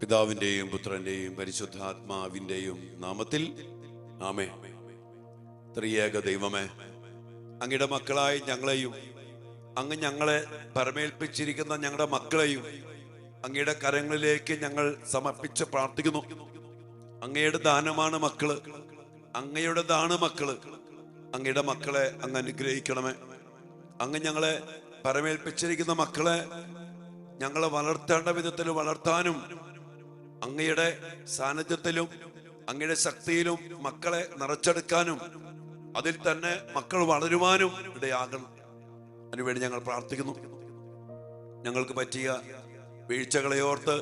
പിതാവിൻ്റെയും പുത്രൻ്റെയും പരിശുദ്ധാത്മാവിൻ്റെയും നാമത്തിൽ ആമേൻ. ത്രിയേക ദൈവമേ, അങ്ങയുടെ മക്കളായി ഞങ്ങളെയും അങ്ങ് ഞങ്ങളെ പരമേൽപ്പിച്ചിരിക്കുന്ന ഞങ്ങളുടെ മക്കളെയും അങ്ങയുടെ കരങ്ങളിലേക്ക് ഞങ്ങൾ സമർപ്പിച്ച് പ്രാർത്ഥിക്കുന്നു. അങ്ങയുടെ ദാനമാണ് മക്കള്, അങ്ങയുടേതാണ് മക്കള്. അങ്ങയുടെ മക്കളെ അങ്ങ് അനുഗ്രഹിക്കണമേ. അങ്ങ് ഞങ്ങളെ പരമേൽപ്പിച്ചിരിക്കുന്ന മക്കളെ ഞങ്ങളെ വളർത്തേണ്ട വിധത്തിൽ വളർത്താനും അങ്ങയുടെ സാന്നിധ്യത്തിലും അങ്ങയുടെ ശക്തിയിലും മക്കളെ നിറച്ചെടുക്കാനും അതിൽ തന്നെ മക്കൾ വളരുവാനും ഇടയാകണം. അതിനുവേണ്ടി ഞങ്ങൾ പ്രാർത്ഥിക്കുന്നു. ഞങ്ങൾക്ക് പറ്റിയ വീഴ്ചകളെ ഓർത്ത്,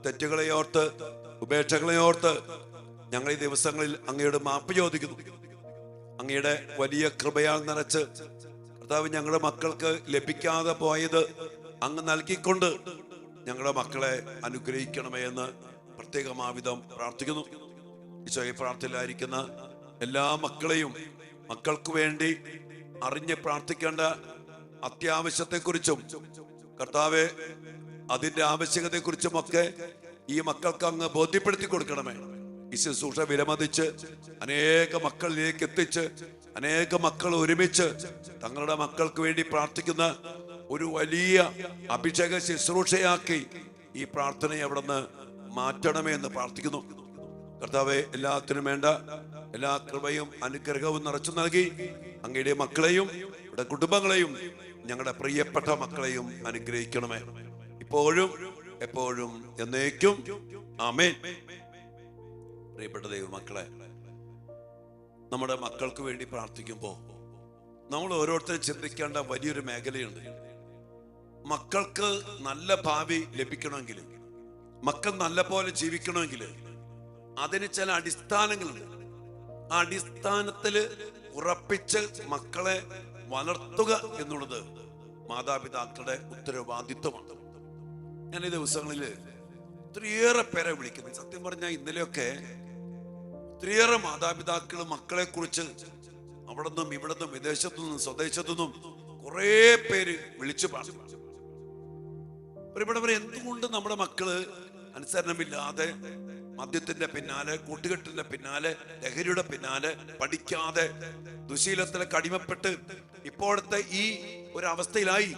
തെറ്റുകളെ ഓർത്ത്, ഉപേക്ഷകളെ ഓർത്ത് ഞങ്ങൾ ഈ ദിവസങ്ങളിൽ അങ്ങയുടെ മാപ്പ് ചോദിക്കുന്നു. അങ്ങയുടെ വലിയ കൃപയാൽ നിറച്ച് കർത്താവ് ഞങ്ങളുടെ മക്കൾക്ക് ലഭിക്കാതെ പോയത് അങ്ങ് നൽകിക്കൊണ്ട് ഞങ്ങളുടെ മക്കളെ അനുഗ്രഹിക്കണമേ എന്ന് പ്രത്യേകമാവിധം പ്രാർത്ഥിക്കുന്നു. ഈശോയെ പ്രാർത്ഥനയിലായിരിക്കുന്ന എല്ലാ മക്കളെയും മക്കൾക്ക് വേണ്ടി അറിഞ്ഞ് പ്രാർത്ഥിക്കേണ്ട അത്യാവശ്യത്തെക്കുറിച്ചും കർത്താവെ അതിന്റെ ആവശ്യകതയെക്കുറിച്ചുമൊക്കെ ഈ മക്കൾക്ക് അങ്ങ് ബോധ്യപ്പെടുത്തി കൊടുക്കണമേ. ഈ ശുശ്രൂഷ വിലമതിച്ച് അനേക മക്കളിലേക്ക് എത്തിച്ച് അനേക മക്കൾ ഒരുമിച്ച് തങ്ങളുടെ മക്കൾക്ക് വേണ്ടി പ്രാർത്ഥിക്കുന്ന ഒരു വലിയ അഭിഷേക ശുശ്രൂഷയാക്കി ഈ പ്രാർത്ഥനയെ അവിടുന്ന് മാറ്റണമേ എന്ന് പ്രാർത്ഥിക്കുന്നു. കർത്താവെ എല്ലാത്തിനും വേണ്ട എല്ലാ കൃപയും അനുഗ്രഹവും നിറച്ചു നൽകി അങ്ങയുടെ മക്കളെയും ഇവിടെ കുടുംബങ്ങളെയും ഞങ്ങളുടെ പ്രിയപ്പെട്ട മക്കളെയും അനുഗ്രഹിക്കണമേ, ഇപ്പോഴും എപ്പോഴും എന്നേക്കും. ആമേൻ. പ്രിയപ്പെട്ട ദൈവമക്കളെ, നമ്മുടെ മക്കൾക്ക് വേണ്ടി പ്രാർത്ഥിക്കുമ്പോൾ നമ്മൾ ഓരോരുത്തരും ചിന്തിക്കേണ്ട വലിയൊരു മേഖലയുണ്ട്. മക്കൾക്ക് നല്ല ഭാവി ലഭിക്കണമെങ്കിൽ, മക്കൾ നല്ല പോലെ ജീവിക്കണമെങ്കിൽ അതിന് ചില അടിസ്ഥാനങ്ങളുണ്ട്. ആ അടിസ്ഥാനത്തില് ഉറപ്പിച്ച് മക്കളെ വളർത്തുക എന്നുള്ളത് മാതാപിതാക്കളുടെ ഉത്തരവാദിത്വമാണ്. ഞാൻ ഈ ദിവസങ്ങളില് ഒത്തിരിയേറെ പേരെ വിളിക്കുന്നു. സത്യം പറഞ്ഞാൽ ഇന്നലെയൊക്കെ ഒത്തിരിയേറെ മാതാപിതാക്കൾ മക്കളെ കുറിച്ച് അവിടെ നിന്നും ഇവിടെ നിന്നും വിദേശത്തു നിന്നും സ്വദേശത്തു നിന്നും കുറെ പേര് വിളിച്ചു പറഞ്ഞു. ഇവിടെ എന്തുകൊണ്ട് നമ്മുടെ മക്കള് അനുസരണമില്ലാതെ മദ്യത്തിന്റെ പിന്നാലെ, കൂട്ടുകെട്ടിന്റെ പിന്നാലെ, ലഹരിയുടെ പിന്നാലെ, പഠിക്കാതെ ദുശീലത്തിലേക്ക് അടിമപ്പെട്ട് ഇപ്പോഴത്തെ ഈ ഒരു അവസ്ഥയിലായി?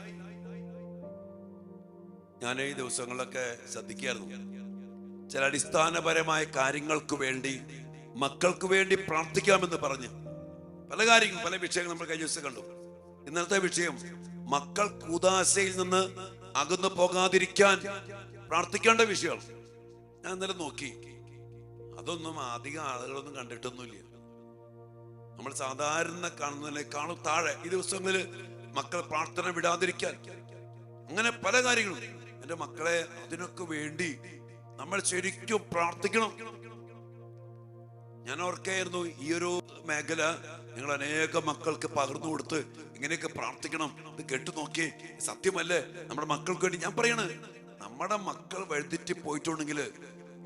ഞാൻ ഈ ദിവസങ്ങളിലൊക്കെ ശ്രദ്ധിക്കായിരുന്നു. ചില അടിസ്ഥാനപരമായ കാര്യങ്ങൾക്ക് വേണ്ടി മക്കൾക്ക് വേണ്ടി പ്രാർത്ഥിക്കാമെന്ന് പറഞ്ഞ് പല കാര്യങ്ങളും, പല വിഷയങ്ങൾ നമ്മൾ കഴിഞ്ഞ ദിവസം കണ്ടു. ഇന്നത്തെ വിഷയം മക്കൾ കൂദാശയിൽ നിന്ന് അകന്നു പോകാതിരിക്കാൻ പ്രാർത്ഥിക്കേണ്ട വിഷയമാണ്. ഞാൻ ഇന്നലെ നോക്കി, അതൊന്നും അധികം ആളുകളൊന്നും കണ്ടിട്ടൊന്നുമില്ല. നമ്മൾ സാധാരണ കാണുന്നതിനേക്കാളും താഴെ ഈ ദിവസങ്ങളിൽ മക്കൾ പ്രാർത്ഥന വിടാതിരിക്കാൻ, അങ്ങനെ പല കാര്യങ്ങളും. എൻ്റെ മക്കളെ അതിനൊക്കെ വേണ്ടി നമ്മൾ ശരിക്കും പ്രാർത്ഥിക്കണം. ഞാൻ ഓർക്കായിരുന്നു ഈ ഒരു മേഖല നിങ്ങൾ അനേക മക്കൾക്ക് പകർന്നു കൊടുത്ത് ഇങ്ങനെയൊക്കെ പ്രാർത്ഥിക്കണം. ഇത് കേട്ടു നോക്കിയേ, സത്യമല്ലേ? നമ്മുടെ മക്കൾക്ക് വേണ്ടി ഞാൻ പറയണ, നമ്മുടെ മക്കൾ വഴുതിറ്റ് പോയിട്ടുണ്ടെങ്കിൽ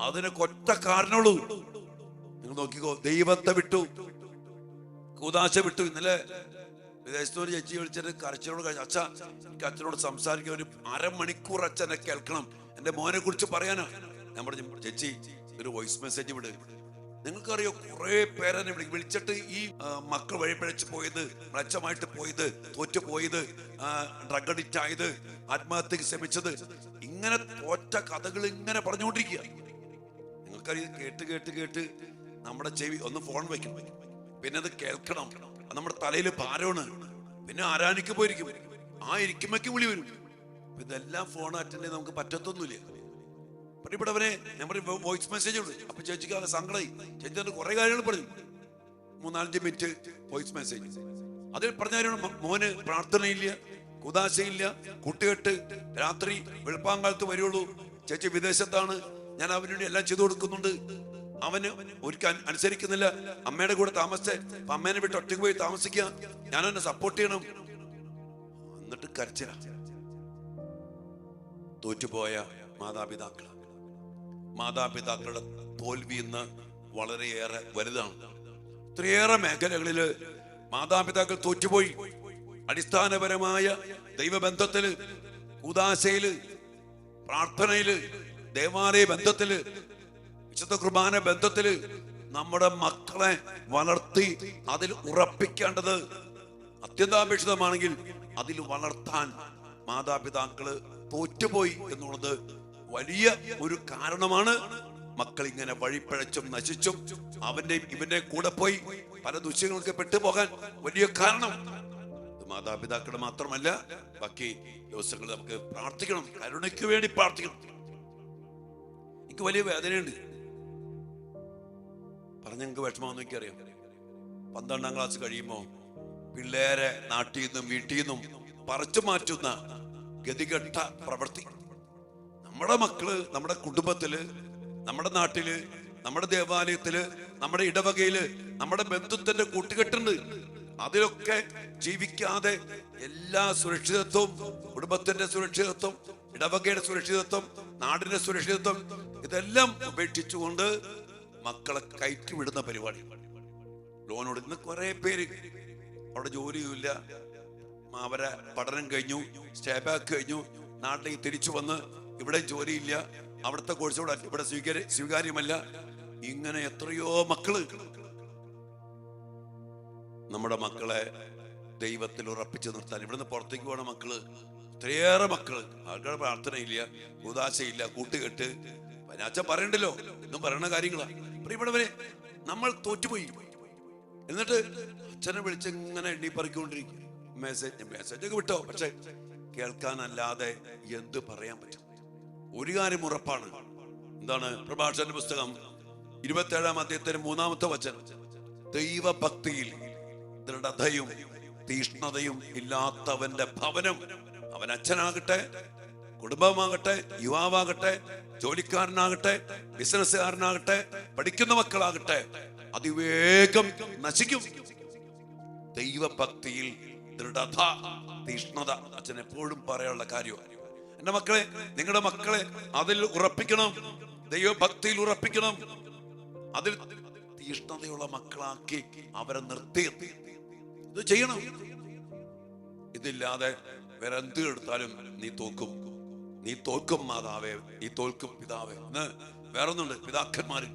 അതിനൊക്കെ ഒറ്റ കാരണമുള്ളൂ. നിങ്ങൾ നോക്കിക്കോ, ദൈവത്തെ വിട്ടു, കൂദാശ വിട്ടു. ഇന്നലെ വിദേശത്തോട് ചേച്ചി വിളിച്ചിട്ട് കരച്ചിനോട് അച്ഛ, എനിക്ക് അച്ഛനോട് സംസാരിക്കാൻ ഒരു അരമണിക്കൂർ അച്ഛനെ കേൾക്കണം, എൻ്റെ മോനെ കുറിച്ച് പറയാനാ. ഞാൻ പറഞ്ഞു, ചേച്ചി ഒരു വോയിസ് മെസ്സേജ് വിട്. നിങ്ങൾക്കറിയോ, കുറെ പേരെന്നെ വിളിച്ചിട്ട് ഈ മക്കൾ വഴിപ്പഴച്ച് പോയത്, മ്ലച്ഛമായിട്ട് പോയത്, തോറ്റു പോയത്, ഡ്രഗ് അഡിക്റ്റ് ആയത്, ആത്മഹത്യക്ക് ശ്രമിച്ചത്, ഇങ്ങനെ തോറ്റ കഥകൾ ഇങ്ങനെ പറഞ്ഞുകൊണ്ടിരിക്കുക. നിങ്ങൾക്കറിയാം, കേട്ട് കേട്ട് കേട്ട് നമ്മുടെ ചെവി ഒന്ന് ഫോൺ വയ്ക്കണം, പിന്നെ അത് കേൾക്കണം. അത് നമ്മുടെ തലയിൽ ഭാരമാണ്. പിന്നെ ആരാനിക്ക് പോയിരിക്കും, ആ ഇരിക്കുമ്പേക്ക് വിളി വരും. ഇതെല്ലാം ഫോൺ അറ്റൻഡ് ചെയ്യാൻ നമുക്ക് പറ്റത്തൊന്നുമില്ല. ഇവിടെ അവരെ നമ്മുടെ വോയിസ് മെസ്സേജ് ഉണ്ട്. അപ്പൊ ചേച്ചിക്ക് അത് സങ്കടമായി. ചേച്ചി കുറെ കാര്യങ്ങൾ പറഞ്ഞു. 3-4 മിനിറ്റ് വോയിസ് മെസ്സേജ്. അതിൽ പറഞ്ഞ കാര്യമാണ്, മോന് പ്രാർത്ഥനയില്ല, കുദാശയില്ല, കൂട്ടുകെട്ട്, രാത്രി വെളുപ്പാങ്കാലത്ത് വരുള്ളൂ, ചേച്ചി വിദേശത്താണ്, ഞാൻ അവന് വേണ്ടി എല്ലാം ചെയ്തു കൊടുക്കുന്നുണ്ട്, അവന് ഒരിക്കൽ അനുസരിക്കുന്നില്ല, അമ്മയുടെ കൂടെ താമസിച്ച് അപ്പൊ അമ്മേനെ വിട്ട് ഒറ്റയ്ക്ക് പോയി താമസിക്കുക, ഞാൻ അവനെ സപ്പോർട്ട് ചെയ്യണം. എന്നിട്ട് കരച്ചില. തോറ്റുപോയ മാതാപിതാക്കൾ, മാതാപിതാക്കളുടെ തോൽവി ഇന്ന് വളരെയേറെ വലുതാണ്. ഒത്തിരിയേറെ മേഖലകളില് മാതാപിതാക്കൾ തോറ്റുപോയി. അടിസ്ഥാനപരമായ ദൈവബന്ധത്തില്, കൂദാശയില്, പ്രാർത്ഥനയില് ദേവാലയ ബന്ധത്തില്, വിശുദ്ധ കുർബാന ബന്ധത്തില് നമ്മുടെ മക്കളെ വളർത്തി അതിൽ ഉറപ്പിക്കേണ്ടത് അത്യന്താപേക്ഷിതമാണെങ്കിൽ അതിൽ വളർത്താൻ മാതാപിതാക്കള് തോറ്റുപോയി എന്നുള്ളത് വലിയ ഒരു കാരണമാണ്. മക്കൾ ഇങ്ങനെ വഴിപ്പഴച്ചും നശിച്ചും ഇവന്റെ കൂടെ പോയി പല ദുശ്യങ്ങൾക്ക് പെട്ടുപോകാൻ വലിയ കാരണം മാതാപിതാക്കളുടെ മാത്രമല്ല, ബാക്കി ദിവസങ്ങൾ നമുക്ക് പ്രാർത്ഥിക്കണം, കരുണയ്ക്ക് വേണ്ടി പ്രാർത്ഥിക്കണം. എനിക്ക് വലിയ വേദനയുണ്ട്, പറഞ്ഞ നിങ്ങൾക്ക് വിഷമമെന്ന് എനിക്കറിയാം. 12ാം ക്ലാസ് കഴിയുമ്പോ പിള്ളേരെ നാട്ടിൽ നിന്നും വീട്ടിൽ നിന്നും പറിച്ചു മാറ്റുന്ന ഗതികെട്ട പ്രവൃത്തി നമ്മുടെ മക്കള് നമ്മുടെ കുടുംബത്തില്, നമ്മുടെ നാട്ടില്, നമ്മുടെ ദേവാലയത്തില്, നമ്മുടെ ഇടവകയില്, നമ്മുടെ ബന്ധുത്വത്തിന്റെ കൂട്ടുകെട്ടുണ്ട്. അതിലൊക്കെ ജീവിക്കാതെ എല്ലാ സുരക്ഷിതത്വം, കുടുംബത്തിന്റെ സുരക്ഷിതത്വം, ഇടവകയുടെ സുരക്ഷിതത്വം, നാടിന്റെ സുരക്ഷിതത്വം, ഇതെല്ലാം ഉപേക്ഷിച്ചുകൊണ്ട് മക്കളെ കയറ്റി വിടുന്ന പരിപാടി. ലോണോട് ഇന്ന് കുറെ പേര് അവിടെ ജോലിയുമില്ല, അവരെ പഠനം കഴിഞ്ഞു, സ്റ്റേ ബാക്ക് കഴിഞ്ഞു, നാട്ടിലേക്ക് തിരിച്ചു വന്ന് ഇവിടെ ജോലിയില്ല, അവിടുത്തെ കോഴ്സുകൂടെ ഇവിടെ സ്വീകാര്യമല്ല. ഇങ്ങനെ എത്രയോ മക്കള്. നമ്മുടെ മക്കളെ ദൈവത്തിൽ ഉറപ്പിച്ചു നിർത്താൻ ഇവിടുന്ന് പുറത്തേക്ക് പോണ മക്കള്, ഒത്തിരിയേറെ മക്കള്, ആൾക്കാരുടെ പ്രാർത്ഥനയില്ല, ഉദാശയില്ല, കൂട്ടുകെട്ട്. അച്ഛൻ പറയണ്ടല്ലോ, ഇന്നും പറയണ കാര്യങ്ങളാ. പ്രിയപ്പെട്ടവരെ, നമ്മൾ തോറ്റുപോയി. എന്നിട്ട് അച്ഛനെ വിളിച്ച് ഇങ്ങനെ എണ്ണിപ്പറിക്കൊണ്ടിരിക്കും. മെസ്സേജൊക്കെ വിട്ടോ, പക്ഷെ കേൾക്കാനല്ലാതെ എന്ത് പറയാൻ പറ്റും? ഒരു കാര്യം ഉറപ്പാണ്. എന്താണ്? പ്രഭാഷണ പുസ്തകം 27-ാം അധ്യായത്തിന് 3-ാമത്തെ വചനം, ദൈവഭക്തിയിൽ ദൃഢതയും തീഷ്ണതയും ഇല്ലാത്തവന്റെ ഭവനം, അവൻ അച്ഛനാകട്ടെ, കുടുംബമാകട്ടെ, യുവാവാകട്ടെ, ജോലിക്കാരനാകട്ടെ, ബിസിനസ്സുകാരനാകട്ടെ, പഠിക്കുന്ന മക്കളാകട്ടെ, അതിവേഗം നശിക്കും. ദൈവഭക്തിയിൽ ദൃഢത, തീഷ്ണത അച്ഛൻ എപ്പോഴും പറയാനുള്ള കാര്യമാണ്. എന്റെ മക്കളെ, നിങ്ങളുടെ മക്കളെ അതിൽ ഉറപ്പിക്കണം, ദൈവഭക്തിയിൽ ഉറപ്പിക്കണം, അതിൽ തീഷ്ണതയുള്ള മക്കളാക്കി അവരെ നിർത്തി ഇത് ചെയ്യണം. ഇതില്ലാതെ വേറെ എന്ത് എടുത്താലും നീ തോൽക്കും, നീ തോൽക്കും മാതാവേ, നീ തോൽക്കും പിതാവേ. ഇന്ന് വേറൊന്നുണ്ട്, പിതാക്കന്മാര്,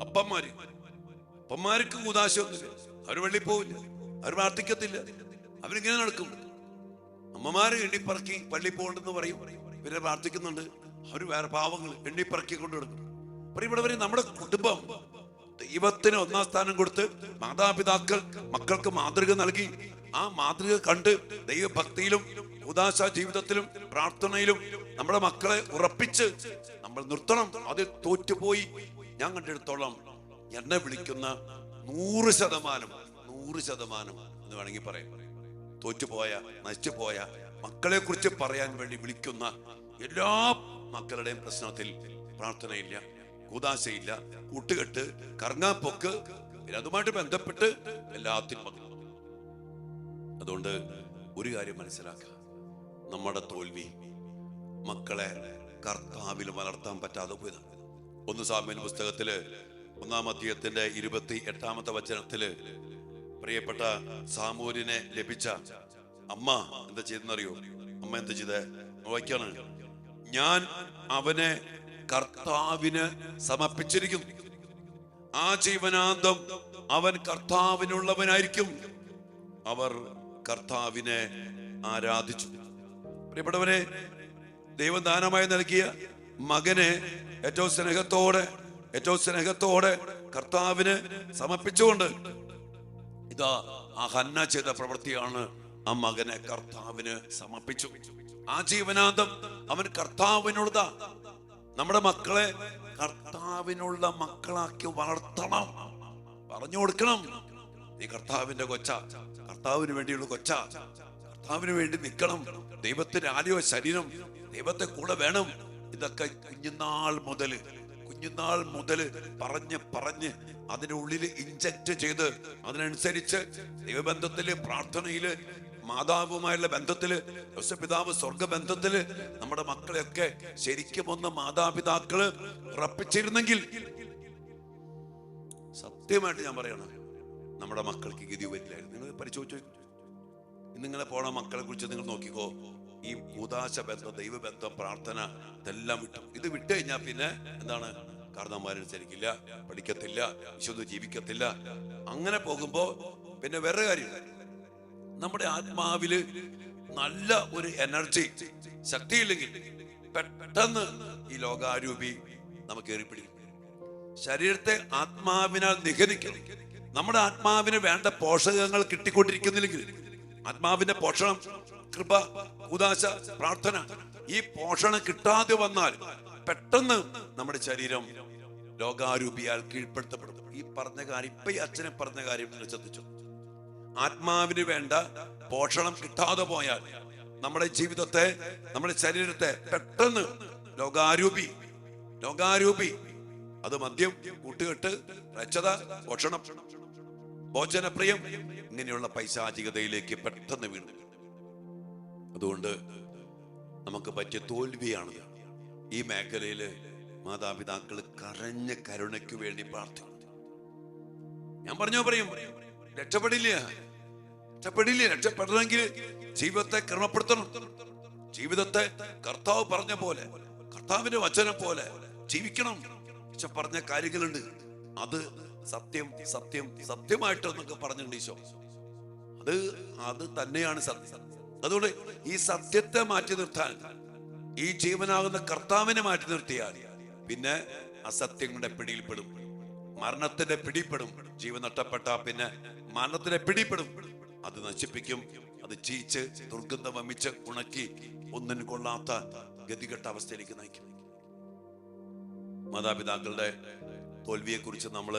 അപ്പന്മാർക്ക് ഉദാശയൊന്നുമില്ല, അവര് വെള്ളി പോവില്ല, അവർ പ്രാർത്ഥിക്കത്തില്ല, അവരിങ്ങനെ നടക്കും. അമ്മമാര് എണ്ണിപ്പറക്കി പള്ളി പോകണ്ടെന്ന് പറയും, ഇവരെ പ്രാർത്ഥിക്കുന്നുണ്ട്, അവര് വേറെ പാവങ്ങൾ എണ്ണിപ്പറക്കി കൊണ്ടുനടക്കും. പ്രിയപ്പെട്ടവരെ, നമ്മുടെ കുടുംബം ദൈവത്തിന് 1-ാം സ്ഥാനം കൊടുത്ത് മാതാപിതാക്കൾ മക്കൾക്ക് മാതൃക നൽകി, ആ മാതൃക കണ്ട് ദൈവഭക്തിയിലും ഉദാശ ജീവിതത്തിലും പ്രാർത്ഥനയിലും നമ്മുടെ മക്കളെ ഉറപ്പിച്ച് നമ്മൾ നിർത്തണം. അതിൽ തോറ്റുപോയി ഞാൻ കണ്ടെടുത്തോളം എന്നെ വിളിക്കുന്ന 100% എന്ന് വേണമെങ്കിൽ പറയാം, തോറ്റുപോയ, നശിച്ചുപോയ മക്കളെ കുറിച്ച് പറയാൻ വേണ്ടി വിളിക്കുന്ന എല്ലാ മക്കളുടെയും പ്രശ്നത്തിൽ പ്രാർത്ഥനയില്ല, കൂതാശയില്ല, കൂട്ടുകെട്ട്, കറങ്ങാപ്പൊക്ക്, അതുമായിട്ട് ബന്ധപ്പെട്ട് എല്ലാത്തിനും. അതുകൊണ്ട് ഒരു കാര്യം മനസ്സിലാക്കുക, നമ്മുടെ തോൽവി മക്കളെ കർത്താവിൽ വളർത്താൻ പറ്റാതെ പോയതാണ്. 1 സാമുവേൽ പുസ്തകത്തില് 1-ാം അധ്യായത്തിന്റെ 28-ാമത്തെ വചനത്തില് പ്രിയപ്പെട്ട സാമൂലിനെ ലഭിച്ച അമ്മ എന്താ ചെയ്തെന്നറിയോ? അമ്മ എന്താ ചെയ്തേ? വായിക്കാണ്, ഞാൻ അവനെ കർത്താവിന് സമർപ്പിച്ചിരിക്കുന്നു, ആ ജീവനാന്തം അവൻ കർത്താവിനുള്ളവനായിരിക്കും. അവർ കർത്താവിനെ ആരാധിച്ചു. പ്രിയപ്പെട്ടവരെ, ദൈവം ദാനമായി നൽകിയ മകനെ ഏറ്റവും സ്നേഹത്തോടെ കർത്താവിന് സമർപ്പിച്ചുകൊണ്ട്, ഇതാ ആ ഹന്ന ചെയ്ത പ്രവൃത്തിയാണ്. ആ മകനെ കർത്താവിന് സമർപ്പിച്ചു. ആ ജീവനാന്തം അവൻ കർത്താവിനുള്ളതാ. നമ്മുടെ മക്കളെ കർത്താവിനുള്ള മക്കളാക്കി വളർത്തണം, പറഞ്ഞു കൊടുക്കണം. നീ കർത്താവിന്റെ കൊച്ച, കർത്താവിന് വേണ്ടിയുള്ള കൊച്ച, കർത്താവിന് വേണ്ടി നിൽക്കണം, ദൈവത്തിന്റെ ആലയ ശരീരം, ദൈവത്തെ കൂടെ വേണം. ഇതൊക്കെ കുഞ്ഞുനാൾ മുതല് പറഞ്ഞ് അതിനുള്ളിൽ ഇൻജക്ട് ചെയ്ത് അതിനനുസരിച്ച് ദൈവബന്ധത്തില്, പ്രാർത്ഥനയില്, മാതാവുമായുള്ള ബന്ധത്തില്, പിതാവ് സ്വർഗബന്ധത്തില് നമ്മുടെ മക്കളെയൊക്കെ ശരിക്കും ഒന്ന് മാതാപിതാക്കള് ഉറപ്പിച്ചിരുന്നെങ്കിൽ, സത്യമായിട്ട് ഞാൻ പറയണം, നമ്മുടെ മക്കൾക്ക് ഗതി വരില്ലായിരുന്നു. നിങ്ങൾ പരിശോധിച്ചു, നിങ്ങളെ പോണ മക്കളെ കുറിച്ച് നിങ്ങൾ നോക്കിക്കോ. ഈ കൂദാശ ബന്ധം, ദൈവബന്ധം, പ്രാർത്ഥന ഇതെല്ലാം വിട്ടു. ഇത് വിട്ടു കഴിഞ്ഞാൽ പിന്നെ എന്താണ്? കാരണന്മാരനുസരിക്കില്ല, പഠിക്കത്തില്ല, വിശുദ്ധ ജീവിക്കത്തില്ല. അങ്ങനെ പോകുമ്പോ പിന്നെ വേറെ കാര്യം, നമ്മുടെ ആത്മാവില് നല്ല ഒരു എനർജി, ശക്തിയില്ലെങ്കിൽ പെട്ടെന്ന് ഈ ലോകാരൂപി നമുക്ക് ഏറിപ്പിടിക്കും. ശരീരത്തെ ആത്മാവിനാൽ നിഗദിക്കണം. നമ്മുടെ ആത്മാവിന് വേണ്ട പോഷകങ്ങൾ കിട്ടിക്കൊണ്ടിരിക്കുന്നില്ലെങ്കിൽ, ആത്മാവിന്റെ പോഷണം, കൃപ, കൂദാശ, പ്രാർത്ഥന, ഈ പോഷണം കിട്ടാതെ വന്നാൽ പെട്ടെന്ന് നമ്മുടെ ശരീരം ലോകാരൂപിയാൽ കീഴ്പ്പെടുത്തപ്പെടും. ഈ പറഞ്ഞ കാര്യം, ഇപ്പൊ ഈ അച്ഛനെ പറഞ്ഞ കാര്യം നിങ്ങൾ ശ്രദ്ധിച്ചു. ആത്മാവിന് വേണ്ട പോഷണം കിട്ടാതെ പോയാൽ നമ്മുടെ ജീവിതത്തെ, നമ്മുടെ ശരീരത്തെ പെട്ടെന്ന് ലോകാരൂപി, അത് മദ്യം, കൂട്ടുകെട്ട്, രക്ഷത, ഭക്ഷണം, ഭോജനപ്രിയം, ഇങ്ങനെയുള്ള പൈശാചികതയിലേക്ക് പെട്ടെന്ന് വീണു. അതുകൊണ്ട് നമുക്ക് പറ്റിയ തോൽവിയാണ് ഈ മേഖലയില് മാതാപിതാക്കൾ കരഞ്ഞ കരുണയ്ക്ക് വേണ്ടി പ്രാർത്ഥിക്കും. ഞാൻ പറയും, രക്ഷപ്പെടണമെങ്കിൽ ജീവിതത്തെ ക്രമപ്പെടുത്തണം. ജീവിതത്തെ കർത്താവ് പറഞ്ഞ പോലെ, കർത്താവിന്റെ വചനം പോലെ ജീവിക്കണം. ഈശോ പറഞ്ഞ കാര്യങ്ങളുണ്ട്, അത് സത്യമായിട്ടൊന്നൊക്കെ പറഞ്ഞിട്ടുണ്ട് ഈശോ. അത് തന്നെയാണ് സത്യം. അതുകൊണ്ട് ഈ സത്യത്തെ മാറ്റി നിർത്താൻ, ഈ ജീവനാകുന്ന കർത്താവിനെ മാറ്റി നിർത്തിയാൽ പിന്നെ അസത്യങ്ങളുടെ പിടിയിൽപ്പെടും, മരണത്തിന്റെ പിടിപ്പെടും. ജീവൻ നഷ്ടപ്പെട്ട പിന്നെ മരണത്തിന്റെ പിടിപ്പെടും. അത് നശിപ്പിക്കും, അത് ചീച്ച് ദുർഗന്ധം വമിച്ച് ഉണക്കി ഒന്നിനും കൊള്ളാത്ത ഗതികെട്ട അവസ്ഥയിലേക്ക് നയിക്കും. മാതാപിതാക്കളുടെ തോൽവിയെ കുറിച്ച് നമ്മൾ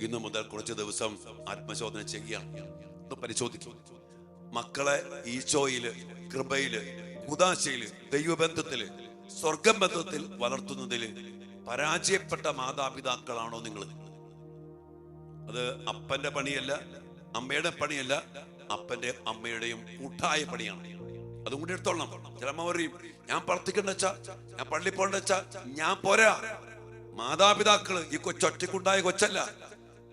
ഇന്നു മുതൽ കുറച്ച് ദിവസം ആത്മശോധന ചെയ്യുകയാണ്. ഒന്ന് പരിശോധിക്കും. മക്കളെ ഈശോയില്, കൃപയില്, കൂദാശയില്, ദൈവബന്ധത്തില്, സ്വർഗം ബന്ധത്തിൽ വളർത്തുന്നതില് പരാജയപ്പെട്ട മാതാപിതാക്കളാണോ നിങ്ങൾ? അത് അപ്പന്റെ പണിയല്ല, അമ്മയുടെ പണിയല്ല, അപ്പന്റെ അമ്മയുടെയും കൂട്ടായ പണിയാണ്. അതും കൂടി എടുത്തോളണം. ചിലമ്മ പറയും, ഞാൻ പ്രാർത്ഥിക്കണ്ട വെച്ചാ, ഞാൻ പള്ളി പോകണ്ട വെച്ചാ ഞാൻ പോരാ. മാതാപിതാക്കള് ഈ കൊച്ചൊറ്റക്കുണ്ടായ കൊച്ചല്ല,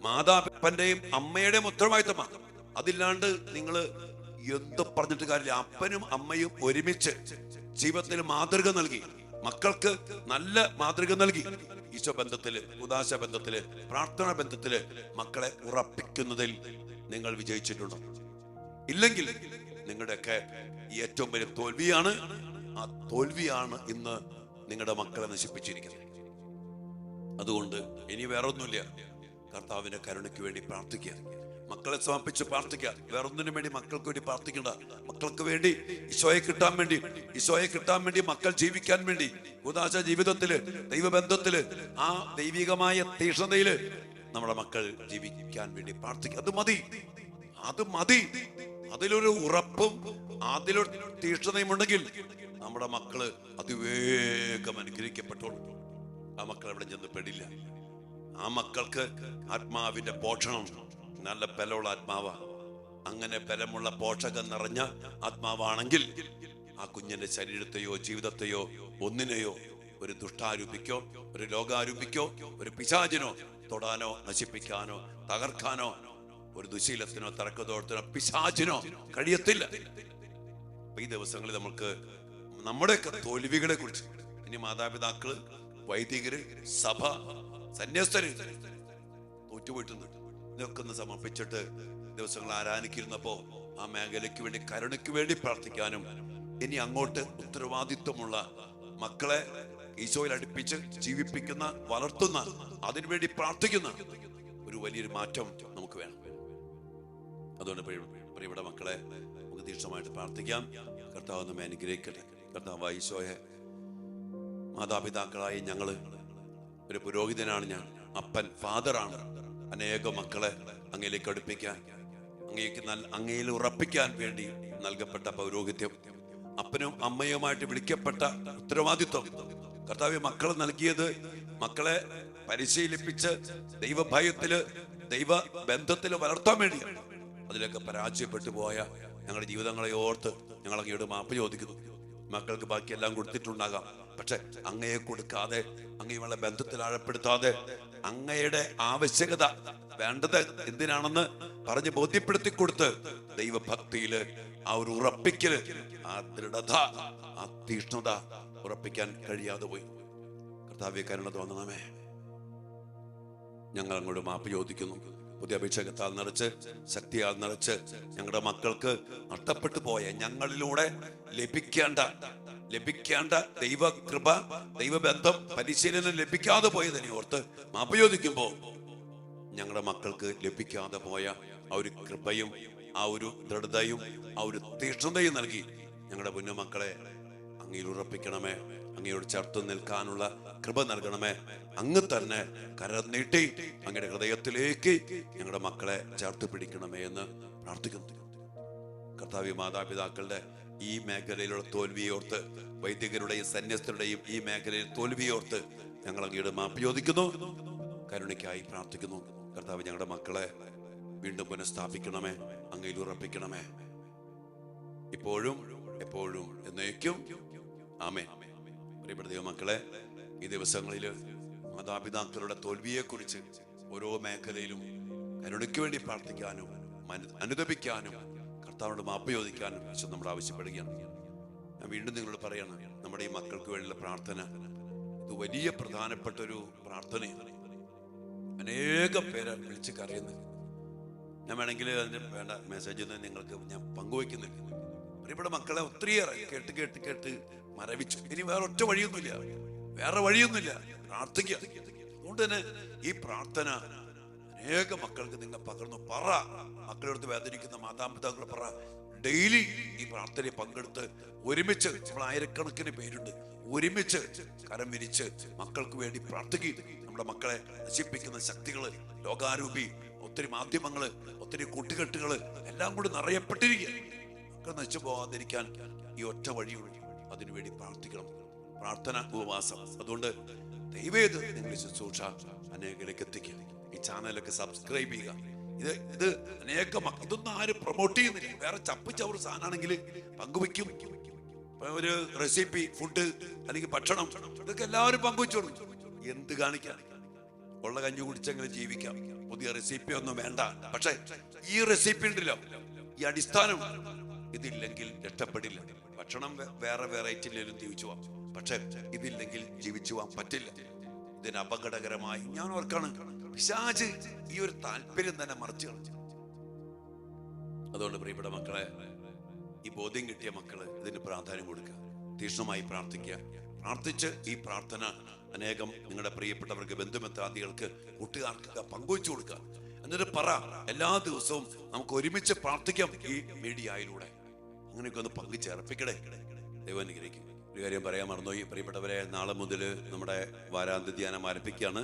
മാതാപിതാപ്പന്റെയും അമ്മയുടെയും ഉത്തരവാദിത്തമാണ്. അതില്ലാണ്ട് നിങ്ങള് എന്ത് പറഞ്ഞിട്ട് കാര്യമില്ല. അപ്പനും അമ്മയും ഒരുമിച്ച് ജീവിതത്തിൽ മാതൃക നൽകി, മക്കൾക്ക് നല്ല മാതൃക നൽകി, ഈശോ ബന്ധത്തില്, ഉദാശ ബന്ധത്തില്, പ്രാർത്ഥന ബന്ധത്തില് മക്കളെ ഉറപ്പിക്കുന്നതിൽ നിങ്ങൾ വിജയിച്ചിട്ടുണ്ടോ? ഇല്ലെങ്കിൽ നിങ്ങളുടെയൊക്കെ ഏറ്റവും വലിയ തോൽവിയാണ്. ആ തോൽവിയാണ് ഇന്ന് നിങ്ങളുടെ മക്കളെ നശിപ്പിച്ചിരിക്കുന്നത്. അതുകൊണ്ട് ഇനി വേറൊന്നുമില്ല, കർത്താവിന്റെ കരുണയ്ക്ക് വേണ്ടി പ്രാർത്ഥിക്കുക, മക്കളെ സമർപ്പിച്ച് പ്രാർത്ഥിക്കുക. വേറൊന്നിനും വേണ്ടി മക്കൾക്ക് വേണ്ടി പ്രാർത്ഥിക്കണ്ട. മക്കൾക്ക് വേണ്ടി, ഈശോയെ കിട്ടാൻ വേണ്ടി, മക്കൾ ജീവിക്കാൻ വേണ്ടി, ഉദാശ ജീവിതത്തില്, ദൈവബന്ധത്തില്, ആ ദൈവികമായ തീഷ്ണതയില് നമ്മുടെ മക്കൾ ജീവിക്കാൻ വേണ്ടി പ്രാർത്ഥിക്കുക. അത് മതി. അതിലൊരു ഉറപ്പും അതിലൊരു തീഷ്ണതയും ഉണ്ടെങ്കിൽ നമ്മുടെ മക്കള് അതിവേഗം അനുഗ്രഹിക്കപ്പെട്ടോളൂ. ആ മക്കൾ എവിടെ ചെന്ന് പെടില്ല. ആ മക്കൾക്ക് ആത്മാവിന്റെ പോഷണം നല്ല ബലമുള്ള ആത്മാവാ. അങ്ങനെ ബലമുള്ള പോഷകം നിറഞ്ഞ ആത്മാവാണെങ്കിൽ ആ കുഞ്ഞിന്റെ ശരീരത്തെയോ ജീവിതത്തെയോ ഒന്നിനെയോ ഒരു ദുഷ്ടാരൂപിക്കോ, ഒരു ലോകാരൂപിക്കോ, ഒരു പിശാചിനോ തൊടാനോ നശിപ്പിക്കാനോ തകർക്കാനോ, ഒരു ദുശീലത്തിനോ തർക്കത്തോടത്തിനോ പിശാചിനോ കഴിയത്തില്ല. ഈ ദിവസങ്ങളിൽ നമുക്ക് നമ്മുടെയൊക്കെ തോൽവികളെ കുറിച്ച്, ഇനി മാതാപിതാക്കള്, വൈദികര്, സഭ, സന്യസ്തര് തോറ്റുപോയിട്ടുണ്ട്, ഇതൊക്കെ ഒന്ന് സമർപ്പിച്ചിട്ട് ദിവസങ്ങൾ ആരാധിച്ചിരുന്നപ്പോ ആ മേഖലയ്ക്ക് വേണ്ടി, കരുണയ്ക്ക് വേണ്ടി പ്രാർത്ഥിക്കാനും, ഇനി അങ്ങോട്ട് ഉത്തരവാദിത്വമുള്ള മക്കളെ ഈശോയിൽ അടുപ്പിച്ച് ജീവിപ്പിക്കുന്ന, വളർത്തുന്ന, അതിനുവേണ്ടി പ്രാർത്ഥിക്കുന്ന ഒരു വലിയൊരു മാറ്റം നമുക്ക് വേണം. അതുകൊണ്ട് പ്രിയപ്പെട്ട മക്കളെ, നമുക്ക് തീക്ഷണമായിട്ട് പ്രാർത്ഥിക്കാം. കർത്താവ് നമ്മെ അനുഗ്രഹിക്കട്ടെ. കർത്താവ് ഈശോയെ, മാതാപിതാക്കളായി ഞങ്ങള്, ഒരു പുരോഹിതനാണ് ഞാൻ, അപ്പൻ, ഫാദറാണ്. അനേകം മക്കളെ അങ്ങയിലേക്ക് അടുപ്പിക്കാൻ, അങ്ങയിൽ ഉറപ്പിക്കാൻ വേണ്ടി നൽകപ്പെട്ട പൗരോഹിത്യം, അപ്പനും അമ്മയുമായിട്ട് വിളിക്കപ്പെട്ട ഉത്തരവാദിത്വം, കർത്താവ് മക്കളെ നൽകിയത് മക്കളെ പരിശീലിപ്പിച്ച് ദൈവഭയത്തില്, ദൈവ ബന്ധത്തില് വളർത്താൻ വേണ്ടി. അതിലൊക്കെ പരാജയപ്പെട്ടു പോയ ഞങ്ങളുടെ ജീവിതങ്ങളെ ഓർത്ത് ഞങ്ങൾ അങ്ങയോട് മാപ്പ് ചോദിക്കുന്നു. മക്കൾക്ക് ബാക്കിയെല്ലാം കൊടുത്തിട്ടുണ്ടാകാം, പക്ഷെ അങ്ങയെ കൊടുക്കാതെ, അങ്ങയുമുള്ള ബന്ധത്തിൽ ആഴപ്പെടുത്താതെ, അങ്ങയുടെ ആവശ്യകത വേണ്ടത് എന്തിനാണെന്ന് പറഞ്ഞ് ബോധ്യപ്പെടുത്തി കൊടുത്ത് ദൈവഭക്തിയില് ആ ഒരു ഉറപ്പിക്കല്, ആ ദൃഢത, ആ തീഷ്ണത ഉറപ്പിക്കാൻ കഴിയാതെ പോയി. കർത്താവേ കരുണ തോന്നണമേ. ഞങ്ങൾ അങ്ങോട്ട് മാപ്പ് ചോദിക്കുന്നു. പുതിയ അഭിഷേകത്താൽ നിറച്ച്, ശക്തിയാൽ നിറച്ച്, ഞങ്ങളുടെ മക്കൾക്ക് നഷ്ടപ്പെട്ടു പോയ, ഞങ്ങളിലൂടെ ലഭിക്കേണ്ട ദൈവകൃപ, ദൈവബന്ധം, പരിശീലനം ലഭിക്കാതെ പോയതിനെ ഓർത്ത് മാപ്പ് ചോദിക്കുമ്പോൾ ഞങ്ങളുടെ മക്കൾക്ക് ലഭിക്കാതെ പോയ ആ ഒരു കൃപയും ആ ഒരു ദൃഢതയും ആ ഒരു തീഷ്ണതയും നൽകി ഞങ്ങളുടെ കുഞ്ഞുമക്കളെ അങ്ങയിൽ ഉറപ്പിക്കണമേ. അങ്ങയോട് ചേർത്ത് നിൽക്കാനുള്ള കൃപ നൽകണമേ. അങ്ങ് തന്നെ കരം നീട്ടി അങ്ങയുടെ ഹൃദയത്തിലേക്ക് ഞങ്ങളുടെ മക്കളെ ചേർത്ത് പിടിക്കണമേ എന്ന് പ്രാർത്ഥിക്കുന്നു. കർത്താവി, മാതാപിതാക്കളുടെ ഈ മേഖലയിലുള്ള തോൽവിയോർത്ത്, വൈദികരുടെയും സന്യസ്തരുടെയും ഈ മേഖലയിൽ തോൽവിയോർത്ത് ഞങ്ങൾ അങ്ങയുടെ മാപ്പ് ചോദിക്കുന്നു. കരുണയ്ക്കായി പ്രാർത്ഥിക്കുന്നു. കർത്താവ്, ഞങ്ങളുടെ മക്കളെ വീണ്ടും പുനഃസ്ഥാപിക്കണമേ, അങ്ങയിൽ ഉറപ്പിക്കണമേ, ഇപ്പോഴും എപ്പോഴും എന്നേക്കും. ആമേൻ. പ്രിയപ്പെട്ട ദൈവമക്കളെ, ഈ ദിവസങ്ങളിൽ മാതാപിതാക്കളുടെ തോൽവിയെക്കുറിച്ച് ഓരോ മേഖലയിലും കരുണയ്ക്ക് വേണ്ടി പ്രാർത്ഥിക്കാനും അനുദപിക്കാനും കർത്താവിനോട് മാപ്പ് ചോദിക്കാനും ഈശോ നമ്മൾ ആവശ്യപ്പെടുകയാണ്. ഞാൻ വീണ്ടും നിങ്ങളോട് പറയണം, നമ്മുടെ ഈ മക്കൾക്ക് വേണ്ടിയുള്ള പ്രാർത്ഥന ഇത് വലിയ പ്രധാനപ്പെട്ട ഒരു പ്രാർത്ഥനയാണ്. അനേകം പേരെ വിളിച്ച് കരയുന്നു. ഞാൻ വേണമെങ്കിൽ അതിന് വേണ്ട മെസ്സേജ് നിങ്ങൾക്ക് ഞാൻ പങ്കുവയ്ക്കുന്നില്ല. പ്രിയപ്പെട്ട മക്കളെ ഒത്തിരിയേറെ കേട്ട് മരവിച്ചു. ഇനി വേറെ ഒറ്റ വഴിയൊന്നുമില്ല, പ്രാർത്ഥിക്കുക. അതുകൊണ്ട് തന്നെ ഈ പ്രാർത്ഥന അനേക മക്കൾക്ക് നിങ്ങൾ പകർന്നു പറ. മക്കളെടുത്ത് വേദനിക്കുന്ന മാതാപിതാക്കൾ പറ, ഡെയിലി ഈ പ്രാർത്ഥനയിൽ പങ്കെടുത്ത് ഒരുമിച്ച്, നമ്മൾ ആയിരക്കണക്കിന് പേരുണ്ട്, ഒരുമിച്ച് കരം വിരിച്ച് മക്കൾക്ക് വേണ്ടി പ്രാർത്ഥിക്കുക. നമ്മുടെ മക്കളെ നശിപ്പിക്കുന്ന ശക്തികള്, ലോകാരൂപി, ഒത്തിരി മാധ്യമങ്ങള്, ഒത്തിരി കൂട്ടുകെട്ടുകള് എല്ലാം കൂടി നിറയപ്പെട്ടിരിക്കുക. മക്കൾ നശിച്ചു പോകാതിരിക്കാൻ ഈ ഒറ്റ വഴിയുള്ളൂ. അതിനുവേണ്ടി പ്രാർത്ഥിക്കണം. പ്രാർത്ഥന, ഉപവാസം. അതുകൊണ്ട് ദൈവേത് നിങ്ങൾ ശുശ്രൂഷ അനേകരിലേക്ക് എത്തിക്കുക. ഈ ചാനലൊക്കെ സബ്സ്ക്രൈബ് ചെയ്യുക. ഇത് അനേകം ഇതൊന്നും ആരും പ്രൊമോട്ട് ചെയ്യുന്നില്ല. വേറെ ചപ്പുചവറ് സാധനമാണെങ്കിൽ പങ്കുവയ്ക്കും. ഒരു റെസിപ്പി, ഫുഡ് അല്ലെങ്കിൽ ഭക്ഷണം, ഇതൊക്കെ എല്ലാവരും പങ്കുവെച്ചു കൊടുക്കും. എന്ത് കാണിക്കാൻ? ഉള്ള കഞ്ഞി കുടിച്ചെങ്കിലും ജീവിക്കാം. പുതിയ റെസിപ്പി ഒന്നും വേണ്ട. പക്ഷെ ഈ റെസിപ്പി ഉണ്ടല്ലോ, ഈ അടിസ്ഥാനം ഇതില്ലെങ്കിൽ രക്ഷപ്പെടില്ല. ഭക്ഷണം വേറെ വെറൈറ്റിയിലും ജീവിച്ചു പോവാം, പക്ഷെ ഇതില്ലെങ്കിൽ ജീവിച്ചു പോവാൻ പറ്റില്ല. ഇതിന് അപകടകരമായി ഞാൻ ഓർക്കാണ്, പിശാച് ഈ ഒരു താല്പര്യം തന്നെ മറിച്ചു കളഞ്ഞു. അതുകൊണ്ട് പ്രിയപ്പെട്ട മക്കളെ, ഈ ബോധ്യം കിട്ടിയ മക്കള് ഇതിന് പ്രാധാന്യം കൊടുക്കുക, തീക്ഷ്ണമായി പ്രാർത്ഥിക്കുക. പ്രാർത്ഥിച്ച് ഈ പ്രാർത്ഥന അനേകം നിങ്ങളുടെ പ്രിയപ്പെട്ടവർക്ക്, ബന്ധുമിത്രാദികൾക്ക്, കൂട്ടുകാർക്ക് പങ്കുവച്ചു കൊടുക്കുക. എന്നിട്ട് പറ, എല്ലാ ദിവസവും നമുക്ക് ഒരുമിച്ച് പ്രാർത്ഥിക്കാം ഈ മീഡിയയിലൂടെ. അങ്ങനെയൊക്കെ ഒന്ന് പങ്കുചേർപ്പിക്കടേ. ദൈവം അനുഗ്രഹിക്കും. ഒരു കാര്യം പറയാൻ മറന്നുപോയി. പ്രിയപ്പെട്ടവരെ, നാളെ മുതൽ നമ്മുടെ വാരാന്ത്യ ധ്യാനം ആരംഭിക്കുകയാണ്.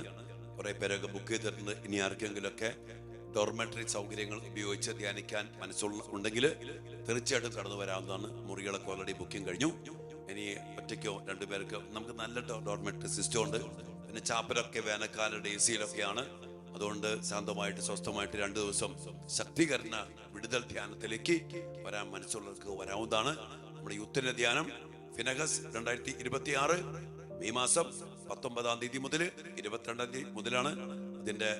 കുറെ പേരൊക്കെ ബുക്ക് ചെയ്തിട്ടുണ്ട്. ഇനി ആർക്കെങ്കിലുമൊക്കെ ഡോർമെട്രി സൗകര്യങ്ങൾ ഉപയോഗിച്ച് ധ്യാനിക്കാൻ മനസ്സുണ്ടെങ്കിൽ തീർച്ചയായിട്ടും കടന്നു വരാവുന്നതാണ്. മുറികളൊക്കെ ഓൾറെഡി ബുക്കിംഗ് കഴിഞ്ഞു. ഇനി ഒറ്റയ്ക്കോ രണ്ടുപേർക്ക് നമുക്ക് നല്ല ഡോർമെട്രി സിസ്റ്റം ഉണ്ട്. പിന്നെ ചാപ്പലൊക്കെ വേനൽക്കാലയുടെ AC-യിലൊക്കെയാണ്. അതുകൊണ്ട് ശാന്തമായിട്ട് സ്വസ്ഥമായിട്ട് 2 ദിവസം ശക്തീകരണ വിടുതൽ ധ്യാനത്തിലേക്ക് വരാൻ മനസ്സുള്ളവർക്ക് വരാവുന്നതാണ്. നമ്മുടെ യൂത്തിന്റെ ധ്യാനം ഫിനഗസ് 2026 മെയ് മാസം 19-ാം തീയതി മുതൽ 22-ാം തീയതി മുതലാണ്. ഇതിന്റെ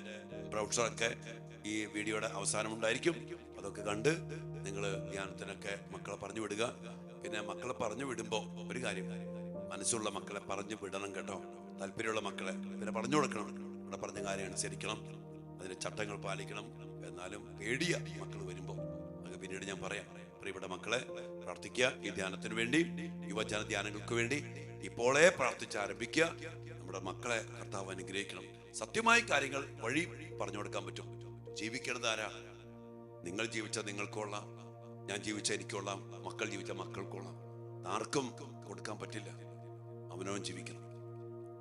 ബ്രൗഷറൊക്കെ ഈ വീഡിയോയുടെ അവസാനം ഉണ്ടായിരിക്കും. അതൊക്കെ കണ്ട് നിങ്ങൾ ധ്യാനത്തിനൊക്കെ മക്കളെ പറഞ്ഞു വിടുക. പിന്നെ മക്കളെ പറഞ്ഞു വിടുമ്പോൾ ഒരു കാര്യം, മനസ്സുള്ള മക്കളെ പറഞ്ഞു വിടണം കേട്ടോ. താല്പര്യമുള്ള മക്കളെ പിന്നെ പറഞ്ഞു കൊടുക്കണം. ഇവിടെ പറഞ്ഞ കാര്യം അനുസരിക്കണം, അതിന് ചട്ടങ്ങൾ പാലിക്കണം. എന്നാലും പേടിയ മക്കൾ വരുമ്പോൾ അത് പിന്നീട് ഞാൻ പറയാം. പ്രിയപ്പെട്ട മക്കളെ, പ്രാർത്ഥിക്കുക. ഈ ധ്യാനത്തിന് വേണ്ടി, യുവജന ധ്യാനങ്ങൾക്ക് വേണ്ടി ഇപ്പോളേ പ്രാർത്ഥിച്ച് ആരംഭിക്കുക. നമ്മുടെ മക്കളെ കർത്താവ് അനുഗ്രഹിക്കണം. സത്യമായ കാര്യങ്ങൾ വഴി പറഞ്ഞു കൊടുക്കാൻ പറ്റും. ജീവിക്കേണ്ടത് ആരാ? നിങ്ങൾ ജീവിച്ച നിങ്ങൾക്കൊള്ളാം, ഞാൻ ജീവിച്ച എനിക്കൊള്ളാം, മക്കൾ ജീവിച്ച മക്കൾക്കൊള്ളാം. ആർക്കും കൊടുക്കാൻ പറ്റില്ല. അവനവൻ ജീവിക്കണം.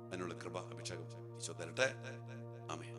അതിനുള്ള കൃപ, അഭിഷേകം ഈശോ തരട്ടെ. ആമേൻ.